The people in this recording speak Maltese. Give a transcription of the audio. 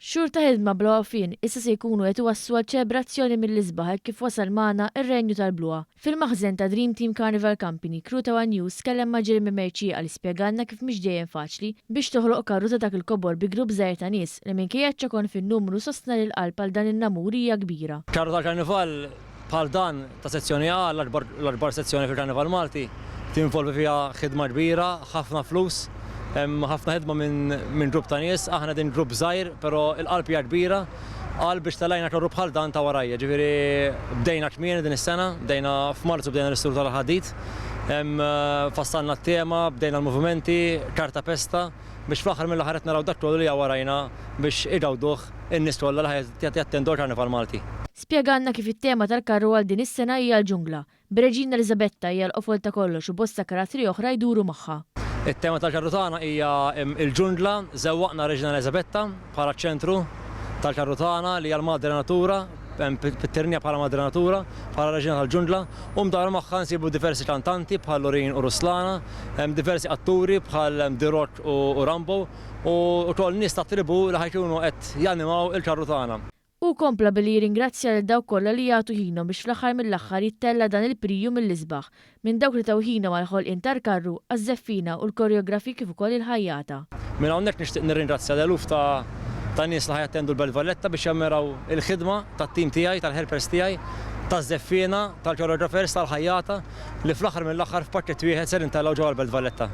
Xhur ta' ħidma bla waqfien issa se jkunu qed iwasslu għal ċelebrazzjoni mill-isbaħ kif wasal magħna ir-Renju tal-Bluha. Fil-maħżen ta' Dream Team Carnival Company, Crew ta' One News kellem ma' Jeremy Merċija li spjegalna kif mhix dejjem faċli biex toħloq karru ta' dak il-kobor bi grupp żgħir ta' nies li minkejja ċokon fin-numru sostna lil qalb għal dan in-namur hija kbira. Karru tal-Karnival bħal dan ta' sezzjoni A l-akbar sezzjoni fil-Karnival Malti tinvolvi fiha ħidma kbira, ħafna flus. ħafna ħedma minn grupp ta' nies, aħna din grupp żgħir, però l-qalb hija kbira għal biex talajna karru bħal dan ta' warajja. Ġifieri bdejna kmieni din is-sena, bdejna f'Marzu bdejna l-istruttur tal-ħadid, fassalna t-tema, bdejna l-movimenti, karta pesta biex fl-aħħar mill-aħħar qed naraw dak kollu li warajna biex igawduh in-nies kollha li jattendu l-Karnival Malti. Spjegalna kif it-tema tal-karru għal din is-sena hija l-ġungla. B'Reġina Elisabetta hija l-qofol ta' kollox u bosta karattri oħra jduru magħha. Il-tema tal-karru tagħna hija il-ġungla, żewwaqna Reġina Elisabetta bħala ċentru tal-karru tagħna li hija l-madre natura, fit-Tirnija bħala madre natura, bħala Reġina tal-ġungla, u mdar magħha nsibu diversi kantanti bħal Lorin u Ruslana, diversi atturi bħal Dirot u Rambo, u tol nies ta' tribu li ħajkunu qed janimaw il-karru tagħna. U kompla billi jirringrazzja lil dawk kollha li jagħtu ħinhom biex fl-aħħar mill-aħħar jittella dan il-priju mill-isbaħ minn dawk li taw ħinhom għal ħolqien tal-karru, għaż-żeffina u l-koreografi kif ukoll il-ħajjata. Minn hawnhekk nixtieq nirringrazzja l-eluf ta' nies li ħajattendu l-Belt Valletta biex jammiraw il-ħidma tat-tim tiegħi, tal-helpers tiegħi, taż-żeffina, tal-koreografers, tal-ħajjata li fl-aħħar mill-aħħar f'pakkett wieħed ser intellgħu ġewwa l-Belt Valletta.